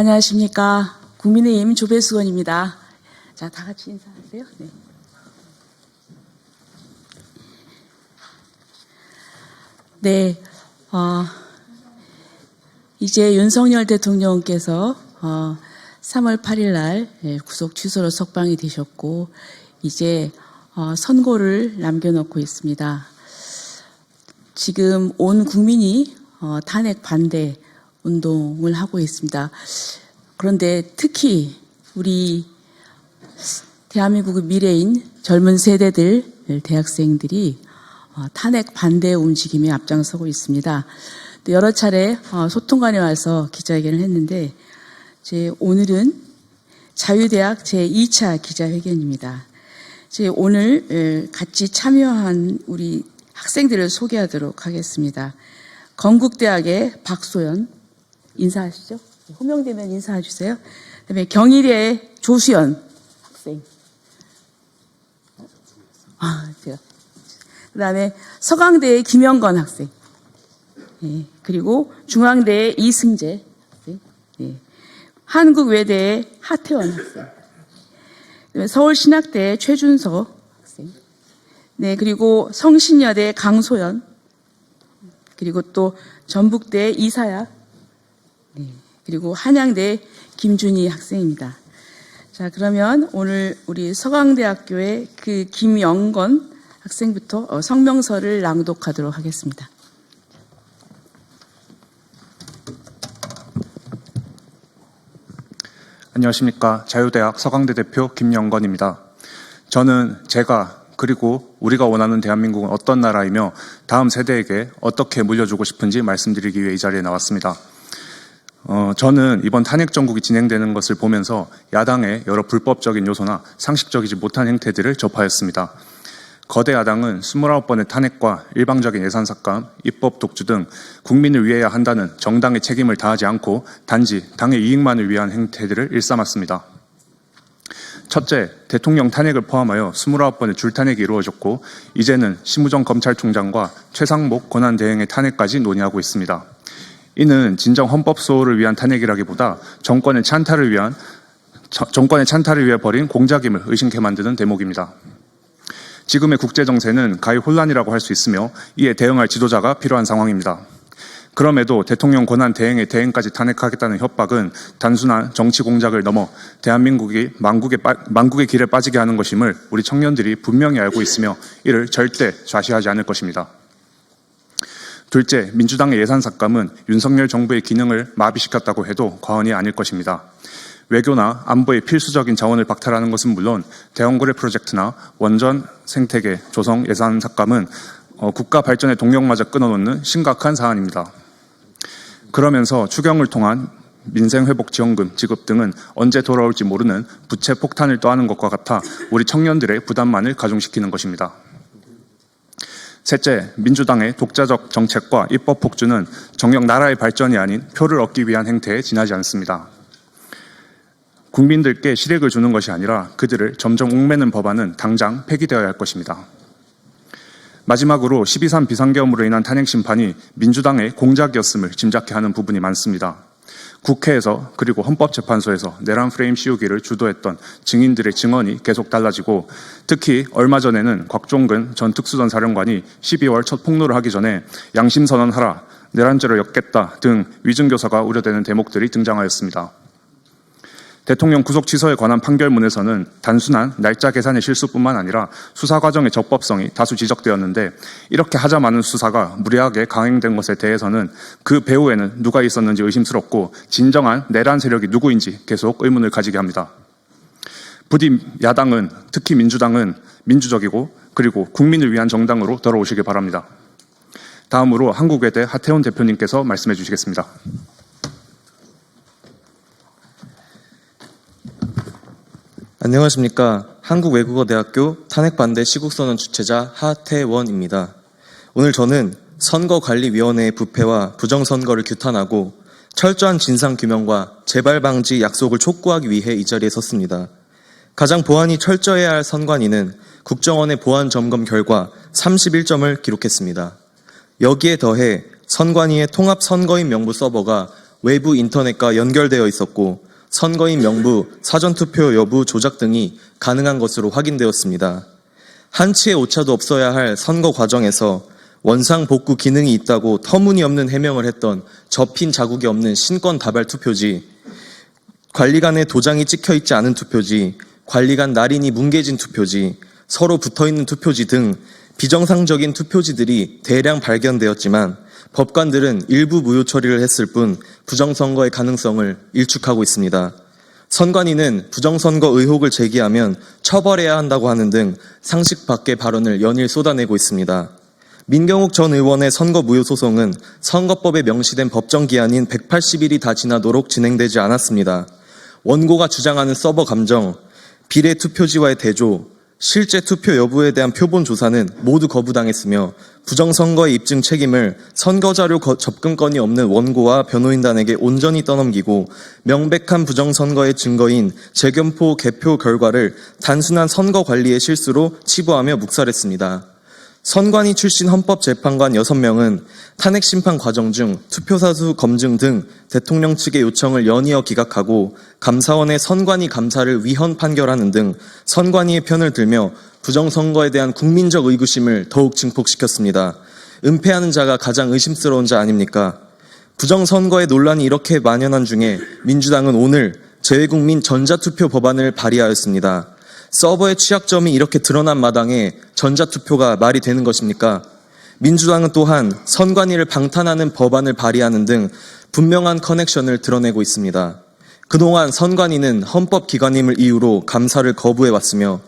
안녕하십니까. 국민의힘 조배수원입니다. 자, 다 같이 인사하세요. 네. 네, 이제 윤석열 대통령께서 3월 8일 날 구속 취소로 석방이 되셨고, 이제 선고를 남겨놓고 있습니다. 지금 온 국민이 탄핵 반대 운동을 하고 있습니다. 그런데 특히 우리 대한민국의 미래인 젊은 세대들, 대학생들이 탄핵 반대 움직임에 앞장서고 있습니다. 여러 차례 소통관에 와서 기자회견을 했는데, 오늘은 자유대학 제2차 기자회견입니다. 오늘 같이 참여한 우리 학생들을 소개하도록 하겠습니다. 건국대학의 박소연, 인사하시죠. 호명되면 인사해 주세요. 그다음에 경희대 조수연 학생. 그다음에 서강대의 김영건 학생. 그리고 중앙대의 이승재 학생. 한국외대의 하태원 학생. 서울신학대의 최준서 학생. 그리고 성신여대 강소연. 그리고 또 전북대의 이사야. 그리고 한양대 김준희 학생입니다. 자, 그러면 오늘 우리 서강대학교의 그 김영건 학생부터 성명서를 낭독하도록 하겠습니다. 안녕하십니까. 자유대학 서강대 대표 김영건입니다. 저는 제가 그리고 우리가 원하는 대한민국은 어떤 나라이며 다음 세대에게 어떻게 물려주고 싶은지 말씀드리기 위해 이 자리에 나왔습니다. 저는 이번 탄핵 정국이 진행되는 것을 보면서 야당의 여러 불법적인 요소나 상식적이지 못한 행태들을 접하였습니다. 거대 야당은 29번의 탄핵과 일방적인 예산 삭감, 입법 독주 등 국민을 위해야 한다는 정당의 책임을 다하지 않고 단지 당의 이익만을 위한 행태들을 일삼았습니다. 첫째, 대통령 탄핵을 포함하여 29번의 줄탄핵이 이루어졌고, 이제는 심우정 검찰총장과 최상목 권한대행의 탄핵까지 논의하고 있습니다. 이는 진정 헌법 수호를 위한 탄핵이라기보다 정권의 찬탈을 위해 벌인 공작임을 의심케 만드는 대목입니다. 지금의 국제정세는 가히 혼란이라고 할 수 있으며 이에 대응할 지도자가 필요한 상황입니다. 그럼에도 대통령 권한 대행의 대행까지 탄핵하겠다는 협박은 단순한 정치 공작을 넘어 대한민국이 망국의 길에 빠지게 하는 것임을 우리 청년들이 분명히 알고 있으며 이를 절대 좌시하지 않을 것입니다. 둘째, 민주당의 예산 삭감은 윤석열 정부의 기능을 마비시켰다고 해도 과언이 아닐 것입니다. 외교나 안보의 필수적인 자원을 박탈하는 것은 물론 대원거래 프로젝트나 원전 생태계 조성 예산 삭감은 국가 발전의 동력마저 끊어놓는 심각한 사안입니다. 그러면서 추경을 통한 민생회복지원금 지급 등은 언제 돌아올지 모르는 부채 폭탄을 떠안은 것과 같아 우리 청년들의 부담만을 가중시키는 것입니다. 셋째, 민주당의 독자적 정책과 입법 폭주는 정녕 나라의 발전이 아닌 표를 얻기 위한 행태에 지나지 않습니다. 국민들께 실익을 주는 것이 아니라 그들을 점점 옥매는 법안은 당장 폐기되어야 할 것입니다. 마지막으로 12.3 비상계엄으로 인한 탄핵 심판이 민주당의 공작이었음을 짐작케 하는 부분이 많습니다. 국회에서 그리고 헌법재판소에서 내란 프레임 씌우기를 주도했던 증인들의 증언이 계속 달라지고, 특히 얼마 전에는 곽종근 전 특수전 사령관이 12월 첫 폭로를 하기 전에 양심선언하라, 내란죄로 엮겠다 등 위증교사가 우려되는 대목들이 등장하였습니다. 대통령 구속 취소에 관한 판결문에서는 단순한 날짜 계산의 실수뿐만 아니라 수사 과정의 적법성이 다수 지적되었는데, 이렇게 하자 많은 수사가 무리하게 강행된 것에 대해서는 그 배후에는 누가 있었는지 의심스럽고 진정한 내란 세력이 누구인지 계속 의문을 가지게 합니다. 부디 야당은, 특히 민주당은 민주적이고 그리고 국민을 위한 정당으로 돌아오시길 바랍니다. 다음으로 한국외대 하태원 대표님께서 말씀해 주시겠습니다. 안녕하십니까. 한국외국어대학교 탄핵반대 시국선언 주최자 하태원입니다. 오늘 저는 선거관리위원회의 부패와 부정선거를 규탄하고 철저한 진상규명과 재발방지 약속을 촉구하기 위해 이 자리에 섰습니다. 가장 보안이 철저해야 할 선관위는 국정원의 보안 점검 결과 31점을 기록했습니다. 여기에 더해 선관위의 통합선거인 명부 서버가 외부 인터넷과 연결되어 있었고 선거인 명부, 사전투표 여부 조작 등이 가능한 것으로 확인되었습니다. 한치의 오차도 없어야 할 선거 과정에서 원상 복구 기능이 있다고 터무니없는 해명을 했던 접힌 자국이 없는 신권 다발 투표지, 관리관의 도장이 찍혀 있지 않은 투표지, 관리관 날인이 뭉개진 투표지, 서로 붙어있는 투표지 등 비정상적인 투표지들이 대량 발견되었지만 법관들은 일부 무효 처리를 했을 뿐 부정선거의 가능성을 일축하고 있습니다. 선관위는 부정선거 의혹을 제기하면 처벌해야 한다고 하는 등 상식 밖의 발언을 연일 쏟아내고 있습니다. 민경욱 전 의원의 선거 무효 소송은 선거법에 명시된 법정 기한인 180일이 다 지나도록 진행되지 않았습니다. 원고가 주장하는 서버 감정, 비례 투표지와의 대조, 실제 투표 여부에 대한 표본 조사는 모두 거부당했으며 부정선거의 입증 책임을 선거자료 접근권이 없는 원고와 변호인단에게 온전히 떠넘기고 명백한 부정선거의 증거인 재검표 개표 결과를 단순한 선거 관리의 실수로 치부하며 묵살했습니다. 선관위 출신 헌법재판관 6명은 탄핵심판 과정 중 투표사수 검증 등 대통령 측의 요청을 연이어 기각하고 감사원의 선관위 감사를 위헌 판결하는 등 선관위의 편을 들며 부정선거에 대한 국민적 의구심을 더욱 증폭시켰습니다. 은폐하는 자가 가장 의심스러운 자 아닙니까? 부정선거의 논란이 이렇게 만연한 중에 민주당은 오늘 재외국민 전자투표 법안을 발의하였습니다. 서버의 취약점이 이렇게 드러난 마당에 전자투표가 말이 되는 것입니까? 민주당은 또한 선관위를 방탄하는 법안을 발의하는 등 분명한 커넥션을 드러내고 있습니다. 그동안 선관위는 헌법기관임을 이유로 감사를 거부해왔으며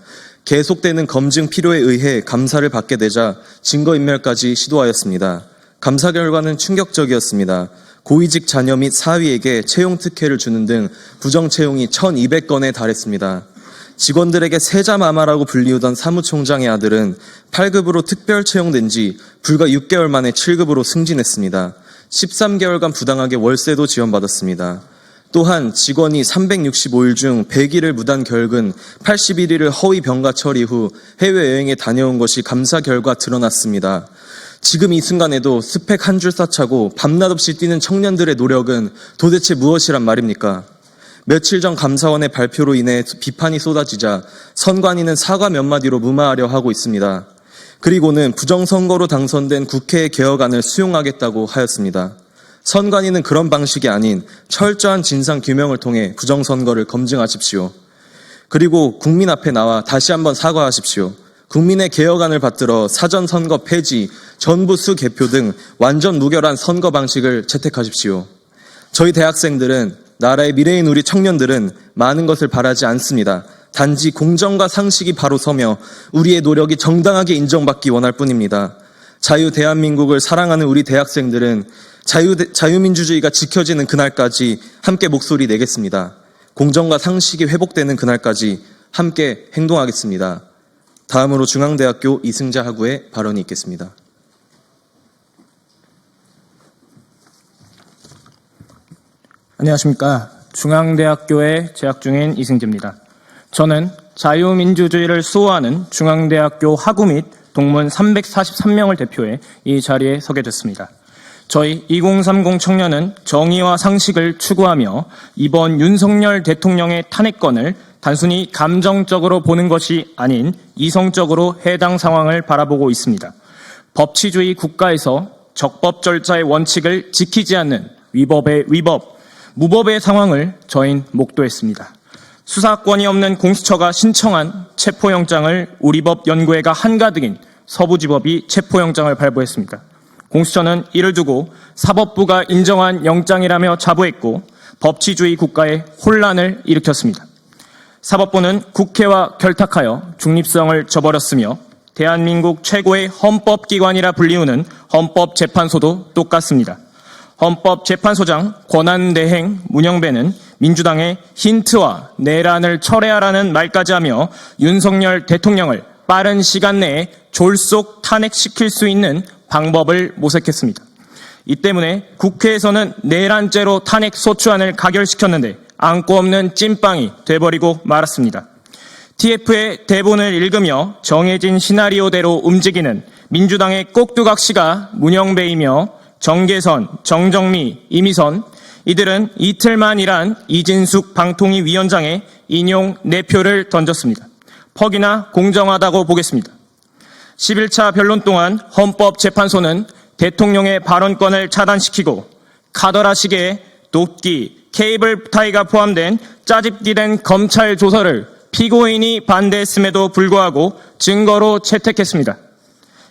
계속되는 검증 필요에 의해 감사를 받게 되자 증거인멸까지 시도하였습니다. 감사 결과는 충격적이었습니다. 고위직 자녀 및 사위에게 채용 특혜를 주는 등 부정채용이 1200건에 달했습니다. 직원들에게 세자마마라고 불리우던 사무총장의 아들은 8급으로 특별 채용된 지 불과 6개월 만에 7급으로 승진했습니다. 13개월간 부당하게 월세도 지원받았습니다. 또한 직원이 365일 중 100일을 무단 결근, 81일을 허위 병가 처리 후 해외여행에 다녀온 것이 감사 결과 드러났습니다. 지금 이 순간에도 스펙 한 줄 쌓자고 밤낮 없이 뛰는 청년들의 노력은 도대체 무엇이란 말입니까? 며칠 전 감사원의 발표로 인해 비판이 쏟아지자 선관위는 사과 몇 마디로 무마하려 하고 있습니다. 그리고는 부정선거로 당선된 국회의 개혁안을 수용하겠다고 하였습니다. 선관위는 그런 방식이 아닌 철저한 진상규명을 통해 부정선거를 검증하십시오. 그리고 국민 앞에 나와 다시 한번 사과하십시오. 국민의 개혁안을 받들어 사전선거 폐지, 전부수 개표 등 완전 무결한 선거 방식을 채택하십시오. 저희 대학생들은, 나라의 미래인 우리 청년들은 많은 것을 바라지 않습니다. 단지 공정과 상식이 바로 서며 우리의 노력이 정당하게 인정받기 원할 뿐입니다. 자유 대한민국을 사랑하는 우리 대학생들은 자유민주주의가 지켜지는 그날까지 함께 목소리 내겠습니다. 공정과 상식이 회복되는 그날까지 함께 행동하겠습니다. 다음으로 중앙대학교 이승자 학우의 발언이 있겠습니다. 안녕하십니까. 중앙대학교에 재학 중인 이승재입니다. 저는 자유민주주의를 수호하는 중앙대학교 학우 및 동문 343명을 대표해 이 자리에 서게 됐습니다. 저희 2030 청년은 정의와 상식을 추구하며 이번 윤석열 대통령의 탄핵건을 단순히 감정적으로 보는 것이 아닌 이성적으로 해당 상황을 바라보고 있습니다. 법치주의 국가에서 적법 절차의 원칙을 지키지 않는 위법의 위법, 무법의 상황을 저희는 목도했습니다. 수사권이 없는 공수처가 신청한 체포영장을 우리법 연구회가 한가득인 서부지법이 체포영장을 발부했습니다. 공수처는 이를 두고 사법부가 인정한 영장이라며 자부했고 법치주의 국가의 혼란을 일으켰습니다. 사법부는 국회와 결탁하여 중립성을 저버렸으며 대한민국 최고의 헌법기관이라 불리우는 헌법재판소도 똑같습니다. 헌법재판소장 권한대행 문영배는 민주당의 힌트와 내란을 철회하라는 말까지 하며 윤석열 대통령을 빠른 시간 내에 졸속 탄핵시킬 수 있는 방법을 모색했습니다. 이 때문에 국회에서는 내란죄로 탄핵 소추안을 가결시켰는데 안고 없는 찐빵이 돼버리고 말았습니다. TF의 대본을 읽으며 정해진 시나리오대로 움직이는 민주당의 꼭두각시가 문영배이며 정계선, 정정미, 이미선, 이들은 이틀만 일한 이진숙 방통위 위원장의 인용 내표를 던졌습니다. 퍽이나 공정하다고 보겠습니다. 11차 변론 동안 헌법재판소는 대통령의 발언권을 차단시키고 카더라 시계에 도끼, 케이블 타이가 포함된 짜집기된 검찰 조서를 피고인이 반대했음에도 불구하고 증거로 채택했습니다.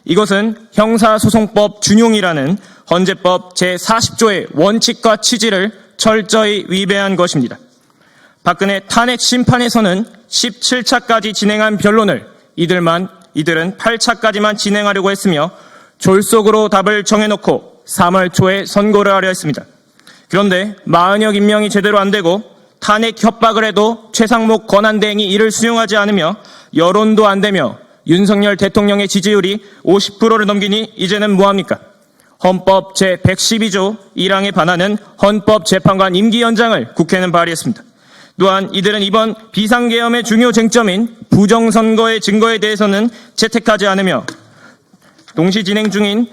이것은 형사소송법 준용이라는 헌재법 제40조의 원칙과 취지를 철저히 위배한 것입니다. 박근혜 탄핵 심판에서는 17차까지 진행한 변론을 이들은 8차까지만 진행하려고 했으며 졸속으로 답을 정해놓고 3월 초에 선고를 하려 했습니다. 그런데 마흔역 임명이 제대로 안 되고 탄핵 협박을 해도 최상목 권한대행이 이를 수용하지 않으며 여론도 안 되며 윤석열 대통령의 지지율이 50%를 넘기니 이제는 뭐합니까? 헌법 제112조 1항에 반하는 헌법재판관 임기 연장을 국회는 발의했습니다. 또한 이들은 이번 비상계엄의 중요 쟁점인 부정선거의 증거에 대해서는 채택하지 않으며 동시 진행 중인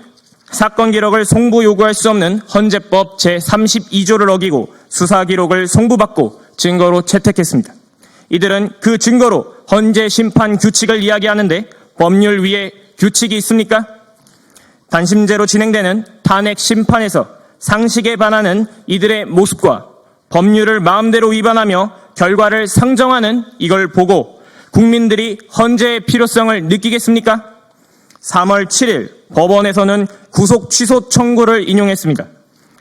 사건 기록을 송부 요구할 수 없는 헌재법 제32조를 어기고 수사 기록을 송부받고 증거로 채택했습니다. 이들은 그 증거로 헌재 심판 규칙을 이야기하는데 법률 위에 규칙이 있습니까? 단심제로 진행되는 탄핵 심판에서 상식에 반하는 이들의 모습과 법률을 마음대로 위반하며 결과를 상정하는 이걸 보고 국민들이 헌재의 필요성을 느끼겠습니까? 3월 7일 법원에서는 구속 취소 청구를 인용했습니다.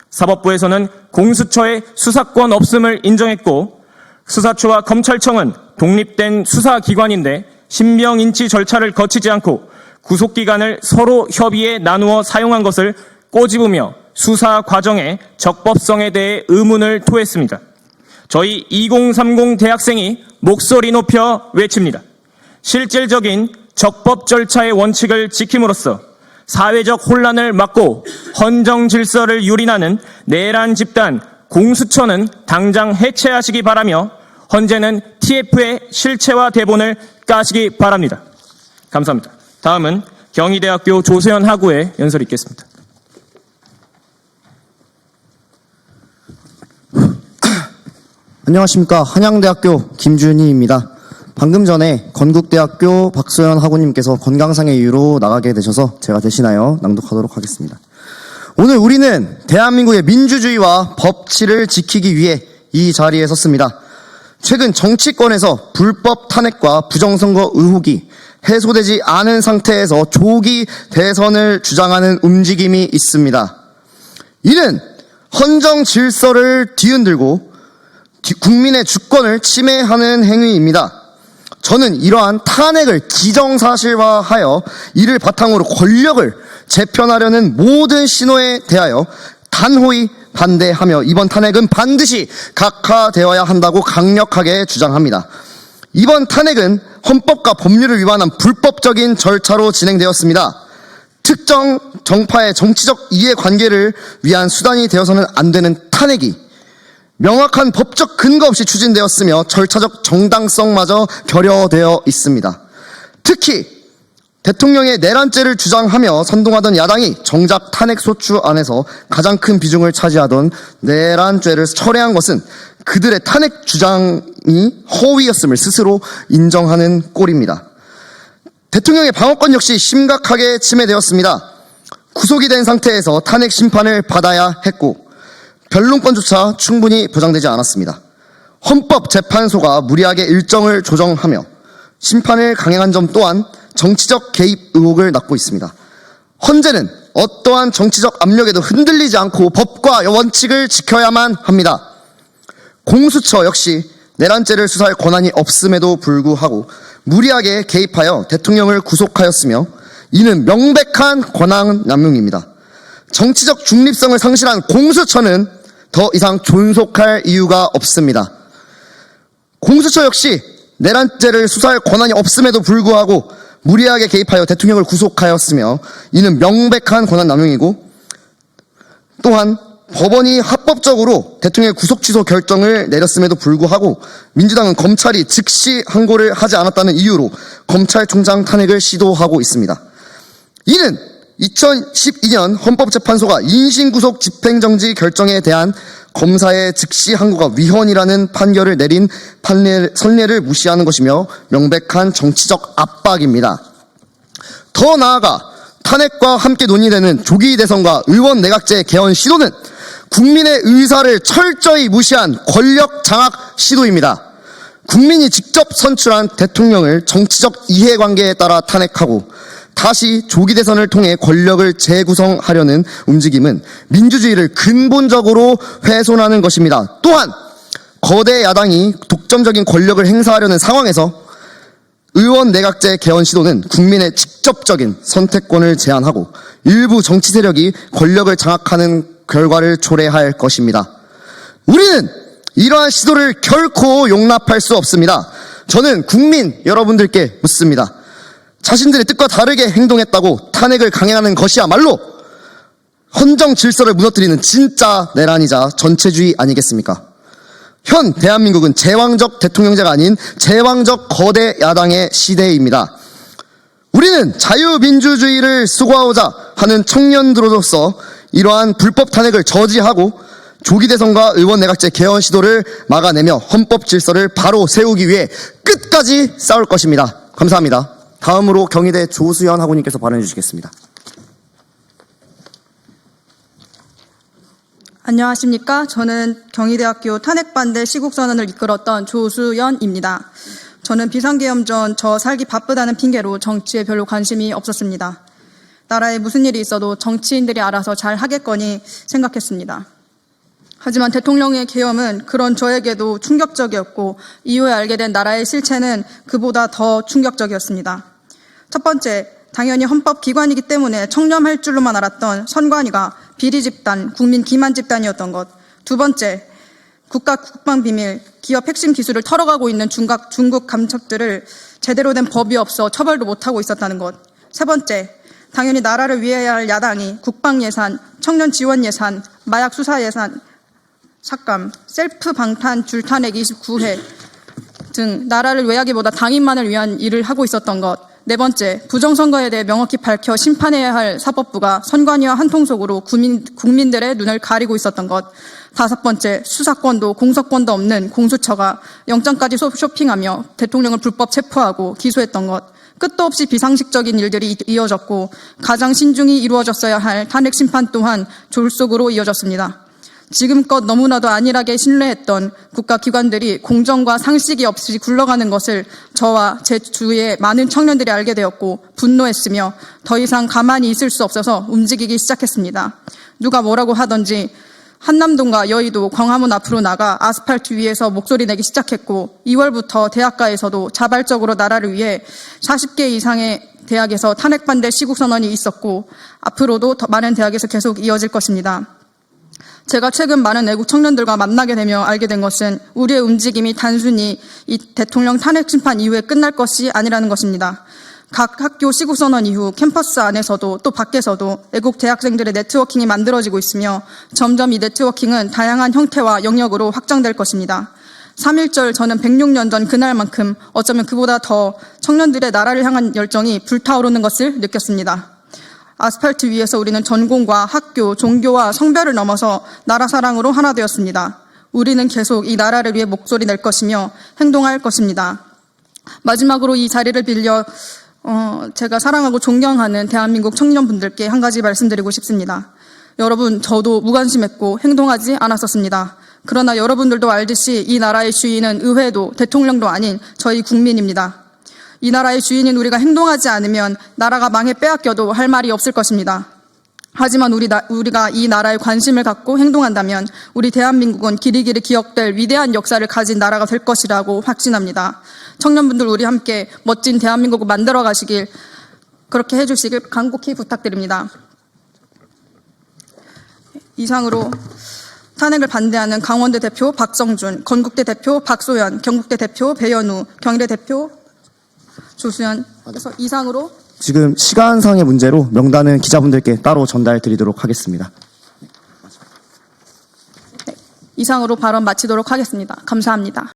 사법부에서는 공수처의 수사권 없음을 인정했고 수사처와 검찰청은 독립된 수사기관인데 신병인치 절차를 거치지 않고 구속기간을 서로 협의해 나누어 사용한 것을 꼬집으며 수사 과정의 적법성에 대해 의문을 토했습니다. 저희 2030 대학생이 목소리 높여 외칩니다. 실질적인 적법 절차의 원칙을 지킴으로써 사회적 혼란을 막고 헌정 질서를 유린하는 내란 집단 공수처는 당장 해체하시기 바라며 헌재는 TF의 실체와 대본을 까시기 바랍니다. 감사합니다. 다음은 경희대학교 조세현 학우의 연설이 있겠습니다. 안녕하십니까. 한양대학교 김준희입니다. 방금 전에 건국대학교 박소연 학우님께서 건강상의 이유로 나가게 되셔서 제가 대신하여 낭독하도록 하겠습니다. 오늘 우리는 대한민국의 민주주의와 법치를 지키기 위해 이 자리에 섰습니다. 최근 정치권에서 불법 탄핵과 부정선거 의혹이 해소되지 않은 상태에서 조기 대선을 주장하는 움직임이 있습니다. 이는 헌정 질서를 뒤흔들고 국민의 주권을 침해하는 행위입니다. 저는 이러한 탄핵을 기정사실화하여 이를 바탕으로 권력을 재편하려는 모든 신호에 대하여 단호히 반대하며 이번 탄핵은 반드시 각하되어야 한다고 강력하게 주장합니다. 이번 탄핵은 헌법과 법률을 위반한 불법적인 절차로 진행되었습니다. 특정 정파의 정치적 이해관계를 위한 수단이 되어서는 안 되는 탄핵이 명확한 법적 근거 없이 추진되었으며 절차적 정당성마저 결여되어 있습니다. 특히 대통령의 내란죄를 주장하며 선동하던 야당이 정작 탄핵소추 안에서 가장 큰 비중을 차지하던 내란죄를 철회한 것은 그들의 탄핵 주장이 허위였음을 스스로 인정하는 꼴입니다. 대통령의 방어권 역시 심각하게 침해되었습니다. 구속이 된 상태에서 탄핵 심판을 받아야 했고 변론권조차 충분히 보장되지 않았습니다. 헌법재판소가 무리하게 일정을 조정하며 심판을 강행한 점 또한 정치적 개입 의혹을 낳고 있습니다. 헌재는 어떠한 정치적 압력에도 흔들리지 않고 법과 원칙을 지켜야만 합니다. 공수처 역시 내란죄를 수사할 권한이 없음에도 불구하고 무리하게 개입하여 대통령을 구속하였으며 이는 명백한 권한 남용입니다. 정치적 중립성을 상실한 공수처는 더 이상 존속할 이유가 없습니다. 공수처 역시 내란죄를 수사할 권한이 없음에도 불구하고 무리하게 개입하여 대통령을 구속하였으며 이는 명백한 권한 남용이고 또한 법원이 합법적으로 대통령의 구속 취소 결정을 내렸음에도 불구하고 민주당은 검찰이 즉시 항고를 하지 않았다는 이유로 검찰총장 탄핵을 시도하고 있습니다. 이는 2012년 헌법재판소가 인신구속 집행정지 결정에 대한 검사의 즉시 항고가 위헌이라는 판결을 내린 선례를 무시하는 것이며 명백한 정치적 압박입니다. 더 나아가 탄핵과 함께 논의되는 조기 대선과 의원 내각제 개헌 시도는 국민의 의사를 철저히 무시한 권력 장악 시도입니다. 국민이 직접 선출한 대통령을 정치적 이해관계에 따라 탄핵하고 다시 조기 대선을 통해 권력을 재구성하려는 움직임은 민주주의를 근본적으로 훼손하는 것입니다. 또한 거대 야당이 독점적인 권력을 행사하려는 상황에서 의원 내각제 개헌 시도는 국민의 직접적인 선택권을 제한하고 일부 정치 세력이 권력을 장악하는 결과를 초래할 것입니다. 우리는 이러한 시도를 결코 용납할 수 없습니다. 저는 국민 여러분들께 묻습니다. 자신들의 뜻과 다르게 행동했다고 탄핵을 강행하는 것이야말로 헌정 질서를 무너뜨리는 진짜 내란이자 전체주의 아니겠습니까? 현 대한민국은 제왕적 대통령제가 아닌 제왕적 거대 야당의 시대입니다. 우리는 자유민주주의를 수고하고자 하는 청년들로서 이러한 불법 탄핵을 저지하고 조기 대선과 의원 내각제 개헌 시도를 막아내며 헌법 질서를 바로 세우기 위해 끝까지 싸울 것입니다. 감사합니다. 다음으로 경희대 조수연 학우님께서 발언해 주시겠습니다. 안녕하십니까. 저는 경희대학교 탄핵반대 시국선언을 이끌었던 조수연입니다. 저는 비상계엄 전 저 살기 바쁘다는 핑계로 정치에 별로 관심이 없었습니다. 나라에 무슨 일이 있어도 정치인들이 알아서 잘 하겠거니 생각했습니다. 하지만 대통령의 계엄은 그런 저에게도 충격적이었고 이후에 알게 된 나라의 실체는 그보다 더 충격적이었습니다. 첫 번째, 당연히 헌법기관이기 때문에 청렴할 줄로만 알았던 선관위가 비리 집단, 국민 기만 집단이었던 것. 두 번째, 국가 국방비밀, 기업 핵심 기술을 털어가고 있는 중국 감첩들을 제대로 된 법이 없어 처벌도 못하고 있었다는 것. 세 번째, 당연히 나라를 위해야 할 야당이 국방 예산, 청년 지원 예산, 마약 수사 예산, 삭감, 셀프 방탄 줄탄핵 29회 등 나라를 외하기보다 당인만을 위한 일을 하고 있었던 것. 네 번째, 부정선거에 대해 명확히 밝혀 심판해야 할 사법부가 선관위와 한통속으로 국민들의 눈을 가리고 있었던 것. 다섯 번째, 수사권도 공소권도 없는 공수처가 영장까지 쇼핑하며 대통령을 불법 체포하고 기소했던 것. 끝도 없이 비상식적인 일들이 이어졌고 가장 신중히 이루어졌어야 할 탄핵 심판 또한 졸속으로 이어졌습니다. 지금껏 너무나도 안일하게 신뢰했던 국가기관들이 공정과 상식이 없이 굴러가는 것을 저와 제 주위의 많은 청년들이 알게 되었고 분노했으며 더 이상 가만히 있을 수 없어서 움직이기 시작했습니다. 누가 뭐라고 하던지 한남동과 여의도, 광화문 앞으로 나가 아스팔트 위에서 목소리 내기 시작했고 2월부터 대학가에서도 자발적으로 나라를 위해 40개 이상의 대학에서 탄핵 반대 시국선언이 있었고 앞으로도 더 많은 대학에서 계속 이어질 것입니다. 제가 최근 많은 애국 청년들과 만나게 되며 알게 된 것은 우리의 움직임이 단순히 이 대통령 탄핵 심판 이후에 끝날 것이 아니라는 것입니다. 각 학교 시국선언 이후 캠퍼스 안에서도 또 밖에서도 애국 대학생들의 네트워킹이 만들어지고 있으며 점점 이 네트워킹은 다양한 형태와 영역으로 확장될 것입니다. 3.1절 저는 106년 전 그날만큼 어쩌면 그보다 더 청년들의 나라를 향한 열정이 불타오르는 것을 느꼈습니다. 아스팔트 위에서 우리는 전공과 학교, 종교와 성별을 넘어서 나라 사랑으로 하나 되었습니다. 우리는 계속 이 나라를 위해 목소리 낼 것이며 행동할 것입니다. 마지막으로 이 자리를 빌려 제가 사랑하고 존경하는 대한민국 청년분들께 한 가지 말씀드리고 싶습니다. 여러분, 저도 무관심했고 행동하지 않았었습니다. 그러나 여러분들도 알듯이 이 나라의 주인은 의회도 대통령도 아닌 저희 국민입니다. 이 나라의 주인인 우리가 행동하지 않으면 나라가 망해 빼앗겨도 할 말이 없을 것입니다. 하지만 우리가 이 나라에 관심을 갖고 행동한다면 우리 대한민국은 길이길이 기억될 위대한 역사를 가진 나라가 될 것이라고 확신합니다. 청년분들 우리 함께 멋진 대한민국을 만들어 가시길 그렇게 해주시길 간곡히 부탁드립니다. 이상으로 탄핵을 반대하는 강원대 대표 박성준, 건국대 대표 박소연, 경북대 대표 배현우, 경희대 대표 조수연, 그래서 이상으로 지금 시간상의 문제로 명단은 기자분들께 따로 전달 드리도록 하겠습니다. 이상으로 발언 마치도록 하겠습니다. 감사합니다.